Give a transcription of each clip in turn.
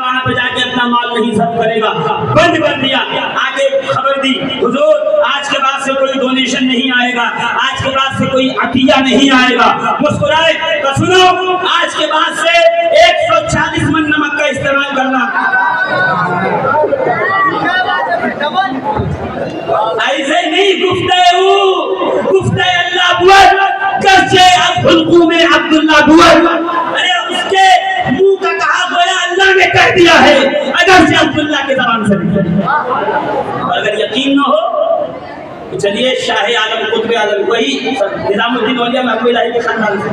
وہاں پہ جا کے اپنا مال نہیں ضبط کرے گا. بند کر دیا. آگے خبر دی حضور آج کے بعد سے کوئی ڈونیشن نہیں آئے گا, آج کے بعد سے کوئی عطیہ نہیں آئے گا. مسکرائے تو سنو, آج کے بعد سے 140 من نمک کا استعمال کرنا. ایسے نہیں گفتہ اللہ بول کرچے اب حلقوں میں عبداللہ بول. ارے اس کے منہ کا کہا گویا اللہ نے کہہ دیا ہے, اگر سے عبداللہ کے زبان سے نکلا. اور اگر یقین نہ ہو تو چلیے شاہ عالم قطب عالم وہی نظام الدین اولیاء محبوب الہی کے خاندان سے,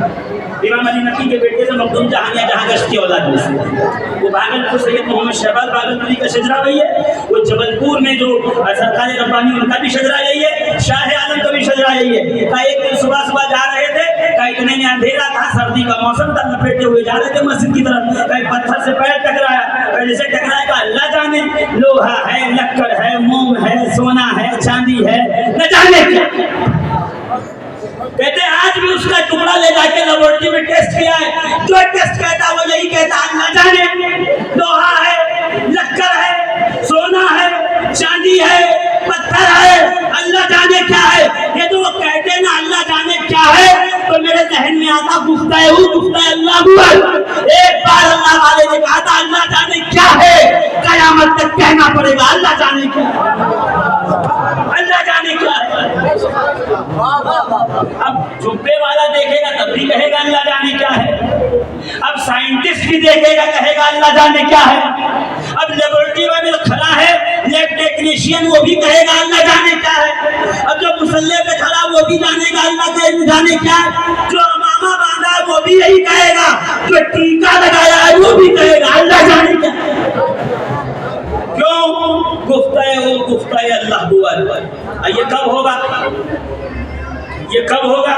امام علی نقی کے بیٹے سے مخدوم جہانیہ جہاں گشت کی اولاد میں سے. وہ بھاگلپور سید محمد شہباز بھاگلپوری کا شجرہ وہی ہے. وہ جبل پور میں جو سرکار ربانی ان کا بھی شجرہ یہی ہے, شاہ عالم کا بھی شجرہ یہی ہے. ایک دن صبح جا رہے تھے, اتنے میں اندھیرا تھا, سردی کا موسم تھا, لپیٹے ہوئے جا رہے تھے مسجد کی طرف. پتھر سے پیر ٹکرایا, جیسے ٹکرایا کہ اللہ جانے لوہا ہے, لکڑ ہے, موم ہے, سونا ہے, چاندی ہے, نہ جانے کیا. کہتے آج بھی اس کا ٹکڑا لے جا کے لیبورٹری میں ٹیسٹ کیا ہے, جو ٹیسٹ کہتا وہ یہی کہتا اللہ جانے لوہا ہے, لکڑ ہے, سونا ہے, چاندی ہے, پتھر ہے, اللہ جانے کیا ہے. یہ تو وہ کہتے ہیں نا اللہ جانے کیا ہے, تو میرے ذہن میں آتا گفتہ اللہ بول. ایک بار اللہ والے نے کہا تھا اللہ جانے کیا ہے, قیامت تک کہنا پڑے گا اللہ جانے کیا ہے, اللہ جانے کیا ہے. اب جبے والا دیکھے گا تب بھی کہے گا اللہ جانے کیا ہے. اب سائنٹسٹ بھی دیکھے گا کہے گا اللہ جانے کیا ہے. اب لیبورٹری میں کھڑا ہے لیب ٹیکنیشین وہ بھی کہے گا اللہ جانے کیا ہے. اب جو مسلح پہ کھڑا وہ بھی جانے گا اللہ جانے کیا ہے. جو امامہ باندھا ہے وہ بھی یہی کہے گا, جو ٹیکا لگایا ہے وہ بھی کہے گا اللہ جانے کیا ہے. کیوں گفتہ اللہ بول. یہ کب ہوگا, یہ کب ہوگا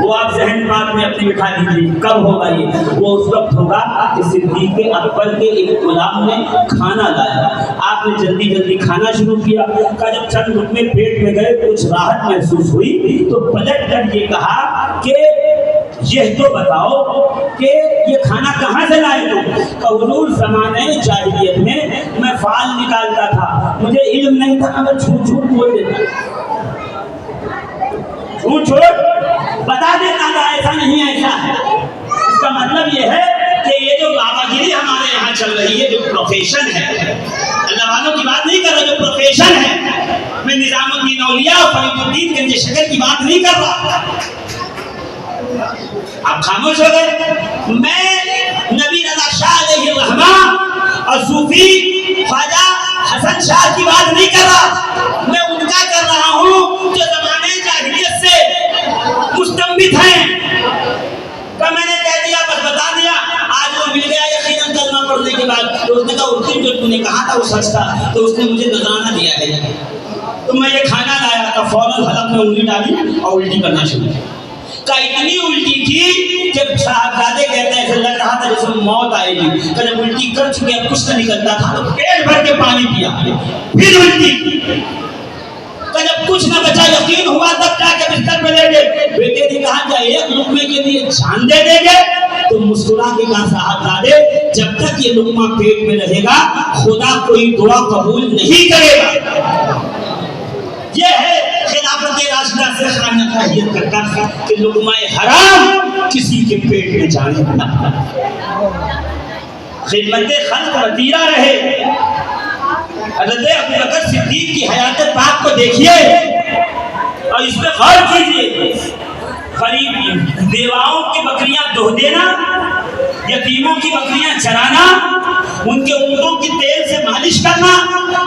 وہ آپ ذہن بات میں اپنی بٹھا دیجیے. کب ہوگا یہ, وہ اس وقت ہوگا کہ صدیق اکبر کے ایک غلام نے کھانا لایا, آپ نے جلدی جلدی کھانا شروع کیا. جب چند لقمے پیٹ میں گئے کچھ راحت محسوس ہوئی تو پلٹ کر یہ کہا کہ یہ تو بتاؤ کہ یہ کھانا کہاں سے لائے تم. حضور زمانے جاہلیت میں فال نکالتا تھا, مجھے علم نہیں تھا, میں جھوٹ بول دیتا, جھوٹ بتا دیتا تھا ایسا نہیں ایسا ہے. اس کا مطلب یہ ہے کہ یہ جو بابا گیری ہمارے یہاں چل رہی ہے, جو پروفیشن ہے, اللہ والوں کی بات نہیں کر رہا, جو پروفیشن ہے, میں نظام الدین اولیاء اور فرید الدین گنج شکر کی بات نہیں کر رہا. آپ خاموش ہو گئے. میں نبی رضا شاہ علیہ الرحمہ اور صوفی خواجہ حسن شاہ کی بات نہیں کر رہا, میں ان کا کر رہا ہوں جو زمانے جاہلیت سے مستنبت ہیں. کہ میں نے کہہ دیا, بس بتا دیا, آج وہ مل گیا یقیناً کلمہ پڑھنے کے بعد. تو اس نے کہا اس دن جو تم نے کہا تھا وہ سچ تھا, تو اس نے مجھے نذرانہ دیا ہے. تو میں یہ کھانا لایا تھا, فوراً حلق میں انگلی ڈالی اور الٹی کرنا شروع کی. اتنی الٹی کی کہ صاحبزادے کہتے ہیں ایسا لگ رہا تھا جیسے موت آئے گی. جب الٹی کر چکے اب کچھ نہ نکلتا تھا تو پیٹ بھر کے پانی پیا, پھر الٹی کی. جب کچھ نہ بچا یقین ہوا تب جا کے بستر پہ لے گئے. بیٹے نے کہا کیا ایک لقمے کے لیے جان دے دیں گے؟ تو مسکرا کے کہا صاحبزادے جب تک یہ لقمہ پیٹ میں رہے گا خدا کوئی دعا قبول نہیں کرے گا. یہ ہے خلافت راشدہ سے خانہ تحیت کرتا تھا کہ لقمہ حرام کسی کے پیٹ میں جانے نہ پڑے. خدمت خلق وطیرہ رہے. حضرت ابوبکر صدیق کی حیات پاک کو دیکھیے اور اس پہ غور کیجیے. غریب بیواؤں کی بکریاں دو دینا, یتیموں کی بکریاں چرانا, ان کے اونٹوں کی تیل سے مالش کرنا,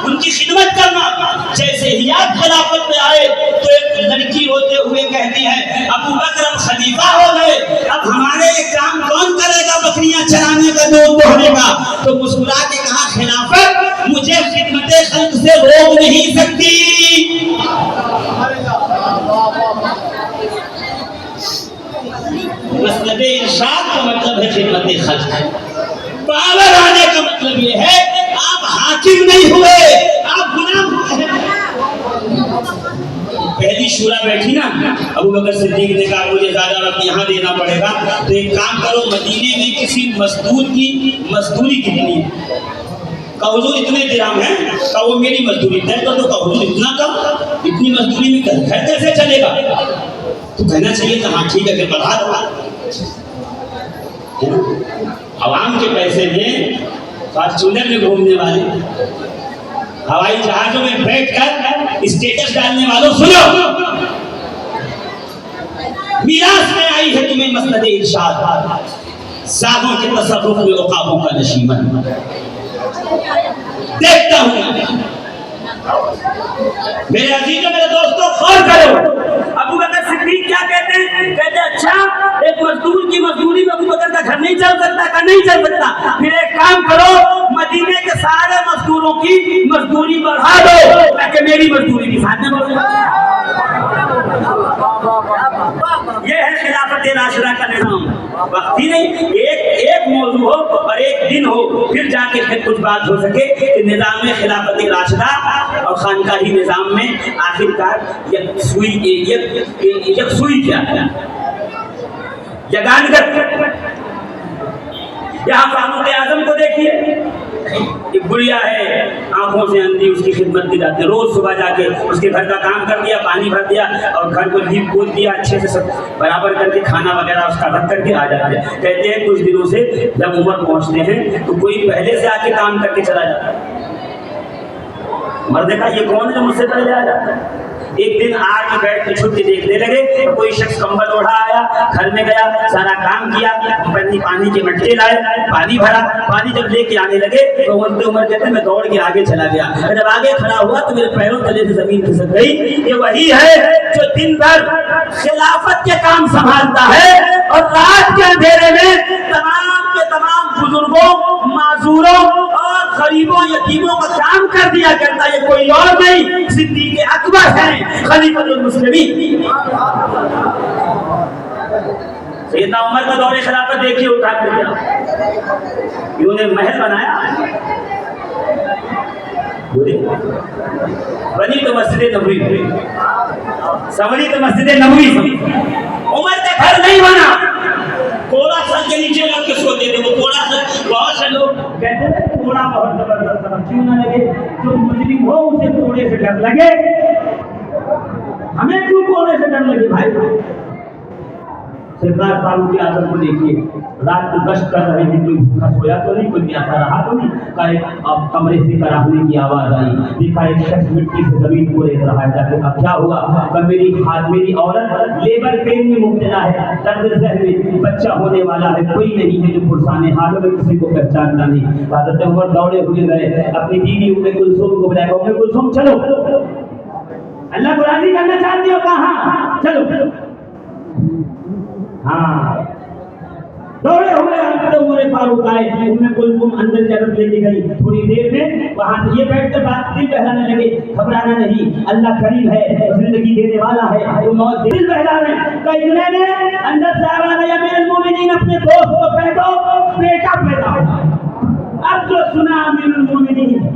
ان کی خدمت کرنا. جیسے ہی آپ خلافت میں آئے تو ایک لڑکی روتے ہوئے کہتی ہے ابوبکر اب خلیفہ ہو گئے, اب ہمارے یہ کام کون کرے گا, بکریاں چرانے کا, دودھ دوہنے کا. تو مسکرا کے کہا خلافت مجھے خدمت خلق سے روک نہیں سکتی. مسند ارشاد کا مطلب ہے خدمت خلق. پاور آنے کا مطلب یہ ہے آپ حاکم نہیں ہوئے, آپ غلام ہوئے. پہلی شورا بیٹھی نا, ابوبکر صدیق نے کہا مجھے زیادہ وقت یہاں دینا پڑے گا, تو ایک کام کرو مدینے میں کسی مزدور کی مزدوری کتنی ہے کہا حضور اتنے درہم ہیں، کہا وہ میری مزدوری طے کر دو، کہا حضور اتنا کم، اتنی مزدوری میں گھر کیسے چلے گا؟ تو کہنا چاہیے تھا ہاں ٹھیک ہے پھر بڑھا دو. عوام کے پیسے میں فارچونر میں گھومنے والے، ہوائی جہازوں میں بیٹھ کر اسٹیٹس ڈالنے والوں سنو، میراث میں آئی ہے تمہیں مسند ارشاد، ساہوں کے تصرف میں عقابوں کا نشیمن. دیکھتا ہوں میرے عزیزوں میرے دوستوں، غور کرو ابو بکر صدیق کیا کہتے ہیں؟ کہتے ہیں اچھا ایک مزدور کی مزدوری میں ابو بکر کا گھر نہیں چل سکتا؟ کا نہیں چل سکتا. پھر ایک کام کرو، مدینے کے سارے مزدوروں کی مزدوری بڑھا دو تاکہ میری مزدوری بھی ساتھ میں بڑھ جائے. یہ ہے خلافت راشدہ کا نظام. وقتی نہیں، ایک موضوع ہو اور ایک دن ہو، پھر جا کے کچھ بات ہو سکے کہ نظام خلافت راشدہ اور خانقاہی نظام میں آخرکار یکسوئی کیا ہے، یگانگت. یہاں فاروق اعظم کو دیکھیے، ایک گڑیا ہے آنکھوں سے اندھی، اس کی خدمت کی جاتی ہے، روز صبح جا کے اس کے گھر کا کام کر دیا، پانی بھر دیا اور گھر کو لیپ پوچھ دیا، اچھے سے سب برابر کر کے کھانا وغیرہ اس کا رکھ کر کے آ جاتے ہیں. کہتے ہیں کچھ دنوں سے جب عمر پہنچتے ہیں تو کوئی پہلے سے آ کے کام کر کے چلا جاتا ہے. مرد کا یہ کون ہے جو مجھ سے پہلے آ جاتا ہے؟ ایک دن آ کے بیٹھ کے چھٹی دیکھنے لگے، کوئی شخص کمبل اوڑھا آیا، گھر میں گیا، سارا کام کیا، پانی کے مٹکے لائے، پانی بھرا. پانی جب لے کے آنے لگے تو عمر کہتے ہیں میں دوڑ کے آگے چلا گیا. جب آگے کھڑا ہوا تو میرے پیروں تلے سے زمین کھسک گئی. یہ وہی ہے جو دن بھر خلافت کے کام سنبھالتا ہے اور رات کے اندھیرے میں تمام کے تمام بزرگوں، معذوروں اور غریبوں یتیموں کا کام کر دیا کرتا ہے. یہ کوئی اور نہیں، صدیق اکبر ہیں، خلیفۃ المسلمین. سیدنا عمر کا دور خلافت دیکھیے، اٹھا کر دیا انہوں نے محل بنایا، بنی تو مسجد نبوی، سنوری تو مسجد نبوی. عمر کا گھر نہیں بنا، کوڑا سر کے نیچے رکھ کے سوتے تھے. وہ کوڑا سر بہت سے لوگ کہتے ہیں کوڑا بہت زبردست ہے، کیوں نہ لگے؟ جو مجرم ہو اسے کوڑے سے ڈر لگے، ہمیں کیوں کوڑے سے ڈر لگے بھائی؟ سرکار فاروق اعظم کو دیکھیے، رات کو گشت کر رہے تھے، کوئی بھوکا سویا تو نہیں، کوئی پیاسا رہا تو نہیں. کہا اب کمرے سے کراہنے کی آواز آئی، دیکھا ایک شخص مٹی سے زمین کو ریت رہا ہے. جاتے اب کیا ہوا؟ کہ میری عورت لیبر پین میں مبتلا ہے، درد ذہن میں، بچہ ہونے والا ہے، کوئی نہیں ہے جو پرسانے حالوں میں کسی کو پہچانتا نہیں. حضرت عمر دوڑے ہوئے گئے، اپنی بیوی ام کلثوم کو بلایا، ام کلثوم چلو، اللہ کو راضی کرنا چاہتی ہو؟ کہاں؟ چلو. ہاں دوڑے ہوئے عمر فاروق آئے، ام کلثوم اندر جنت لے کے گئی. تھوڑی دیر میں وہاں سے یہ بیٹھ کر بات دل بہلانے لگے، گھبرانا نہیں، اللہ قریب ہے، زندگی دینے والا ہے، وہ موت دل بہلانے. اتنے میں اندر سے آواز آئی، امیر المومنین اپنے دوست کو کہہ دو بیٹا پیدا ہوا. اب جو سنا امیر المومنین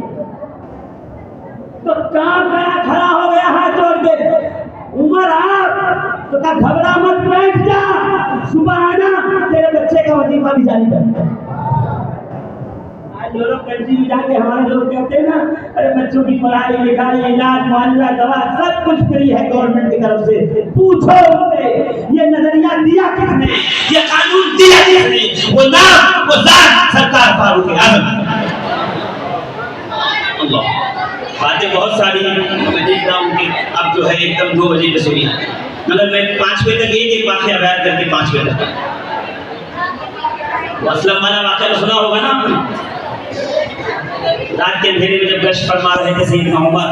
تو کام کرا، کھڑا ہو گیا ہاتھ جوڑ کے. عمر آپ تو کہا گھبرا مت، بیٹھ جا، صبح آنا، تیرے بچے کا وظیفہ بھی جاری کر. آج جو لوگ کنٹری میں جا کے ہمارے لوگ کہتے ہیں نا، ارے بچوں کی پڑھائی لکھائی علاج معالجہ دوا سب کچھ فری ہے گورنمنٹ کی طرف سے. پوچھو ان سے یہ نظریہ دیا کس نے، یہ قانون دیا کس نے؟ وہ نام وہ ذات سرکار فاروق اعظم. اللہ باتیں بہت ساری میں دیکھ رہا ہوں کہ اب جو ہے ایک دم 2 بجے پہ سنی، مگر میں 5 بجے تک ایک واقعہ بیان کر کے 5 بجے تک. اسلم والا واقعہ سنا ہوگا نا آپ نے، رات کے اندھیرے میں جب گشت فرما رہے تھے سیدنا عمر.